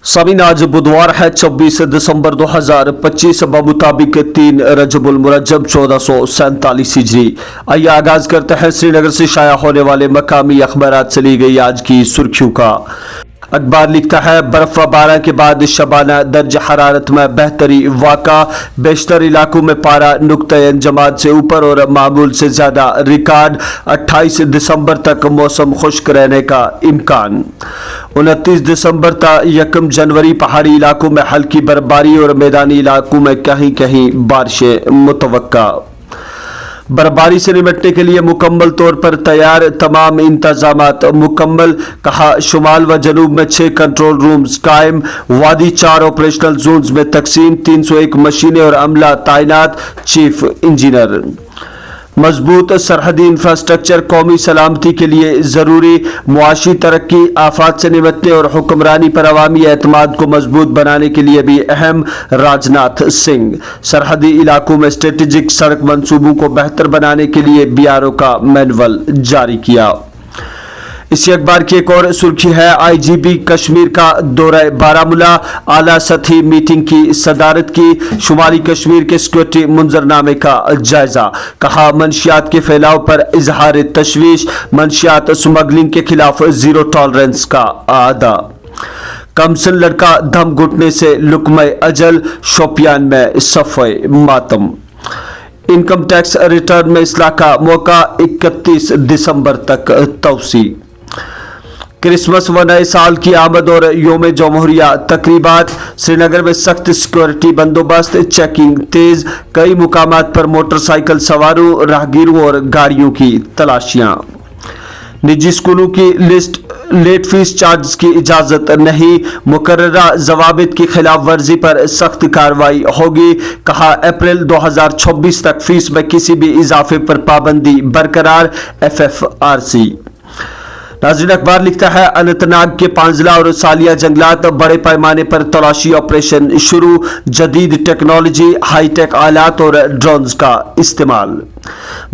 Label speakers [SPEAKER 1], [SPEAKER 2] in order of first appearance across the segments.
[SPEAKER 1] सामीन आज बुधवार है 26 दिसंबर 2025 बमुताबिक 3 रजबुल मुरज्जब 1447 हिजरी। आइए आगाज करते हैं श्रीनगर से शाया होने वाले मकामी अखबारात से ली गई आज की सुर्खियों का। अखबार लिखता है बर्फबारी के बाद शबाना दर्ज हरारत में बेहतरी वाक़ा, बेशतर इलाकों में पारा नुक्ते जमात से ऊपर और मामूल से ज़्यादा रिकॉर्ड। 28 दिसंबर तक मौसम खुश्क रहने का इम्कान। 29 दिसंबर तक 1 जनवरी पहाड़ी इलाकों में हल्की बर्फबारी और मैदानी इलाकों में कहीं कहीं बारिशें मुतवक्का। बर्फबारी से निपटने के लिए मुकम्मल तौर पर तैयार, तमाम इंतजामात मुकम्मल, कहा। शुमाल व जनूब में 6 कंट्रोल रूम्स कायम, वादी 4 ऑपरेशनल जोन्स में तकसीम, 301 मशीनें और अमला तैनात, चीफ इंजीनियर। मजबूत सरहदी इंफ्रास्ट्रक्चर कौमी सलामती के लिए ज़रूरी, मुआशी तरक्की, आफात से निपटने और हुक्मरानी पर अवामी एतमाद को मजबूत बनाने के लिए भी अहम। राजनाथ सिंह। सरहदी इलाकों में स्ट्रेटेजिक सड़क मंसूबों को बेहतर बनाने के लिए बीआरओ का मैनुअल जारी किया। इसी अखबार की एक और सुर्खी है आईजीपी कश्मीर का दौरा बारामूला, आला सतही मीटिंग की सदारत की। शुमाली कश्मीर के सिक्योरिटी मुंजरनामे का जायजा, कहा। मंशियात के फैलाव पर इजहार तशवीश, मंशियात स्मगलिंग के खिलाफ जीरो टॉलरेंस का आदा। कमसन लड़का दम घुटने से लुकमे अजल, शोपियान में सफ़े मातम। इनकम टैक्स रिटर्न में इस्लाह का मौका, 31 दिसंबर तक तौसी। क्रिसमस व नए साल की आमद और योम जमहूरिया तकरीबात। श्रीनगर में सख्त सिक्योरिटी बंदोबस्त, चेकिंग तेज, कई मुकामात पर मोटरसाइकिल सवारों, राहगीरों और गाड़ियों की तलाशियां। निजी स्कूलों की लिस्ट, लेट फीस चार्ज की इजाजत नहीं, मुकर्ररा जवाबित की खिलाफ वर्जी पर सख्त कार्रवाई होगी, कहा। अप्रैल 2026 तक फीस में किसी भी इजाफे पर पाबंदी बरकरार, FFRC। नाज़रीन, अखबार लिखता है अनंतनाग के पांजला और सालिया जंगलात, बड़े पैमाने पर तलाशी ऑपरेशन शुरू, जदीद टेक्नोलॉजी, हाईटेक आलात और ड्रोन्स का इस्तेमाल।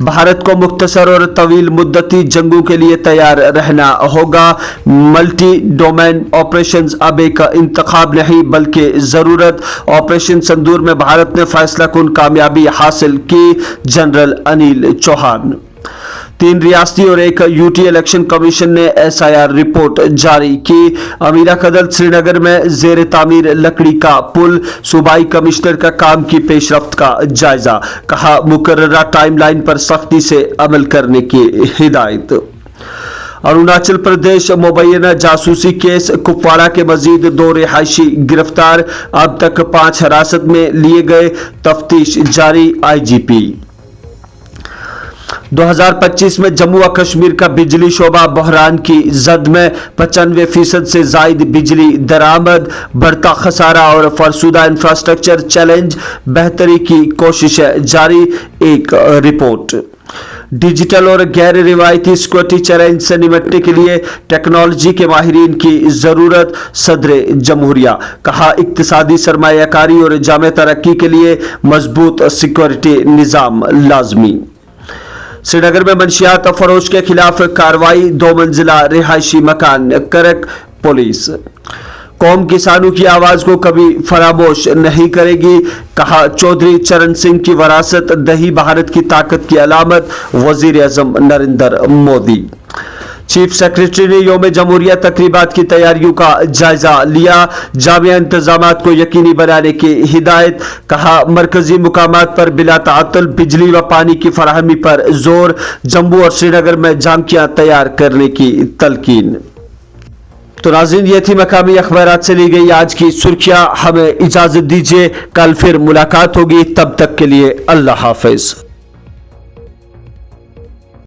[SPEAKER 1] भारत को मुख्तसर और तवील मुद्दती जंगों के लिए तैयार रहना होगा। मल्टी डोमेन ऑपरेशंस अब एक इंतखाब नहीं बल्कि ज़रूरत। ऑपरेशन संदूर में भारत ने फैसला कुन कामयाबी हासिल की, जनरल अनिल चौहान। 3 रियासती और 1 यूटी इलेक्शन कमीशन ने SIR रिपोर्ट जारी की। अमीरा कदल श्रीनगर में जेर तामीर लकड़ी का पुल, सूबाई कमिश्नर का काम की पेशरफ्त का जायजा, कहा। मुकर्ररा टाइमलाइन पर सख्ती से अमल करने की हिदायत। अरुणाचल प्रदेश मुबैना जासूसी केस, कुपवाड़ा के मजीद 2 रिहायशी गिरफ्तार, अब तक 5 हिरासत में लिए गए, तफ्तीश जारी, IGP। 2025 में जम्मू व कश्मीर का बिजली शोबा बहरान की जद में, 95% से जायद बिजली दरामद, बढ़ता खसारा और फरसुदा इंफ्रास्ट्रक्चर चैलेंज, बेहतरी की कोशिशें जारी, एक रिपोर्ट। डिजिटल और गैर रिवायती सिक्योरिटी चैलेंज से निपटने के लिए टेक्नोलॉजी के माहिरीन की जरूरत, सदर जमहूरिया, कहा। इक्तिसादी सरमायाकारी और जामे तरक्की के लिए मजबूत सिक्योरिटी निज़ाम लाजमी। श्रीनगर में मंशियात फरोश के खिलाफ कार्रवाई, 2 मंजिला रिहायशी मकान करक पुलिस। कौम किसानों की आवाज को कभी फरामोश नहीं करेगी, कहा। चौधरी चरण सिंह की वरासत दही भारत की ताकत की अलामत, वजीर आजम नरेंद्र मोदी। चीफ सेक्रेटरी ने योम जमहूरिया तकरीबात की तैयारियों का जायजा लिया, जामिया इंतजामात को यकीनी बनाने की हिदायत, कहा। मरकजी मुकामात पर बिला ताअत्तुल बिजली व पानी की फराहमी पर जोर, जम्मू और श्रीनगर में झांकियां तैयार करने की तलकीन। तो नाज़रीन, ये थी मकामी अखबारात से ली गई आज की सुर्खियां। हमें इजाजत दीजिए, कल फिर मुलाकात होगी, तब तक के लिए अल्लाह हाफिज।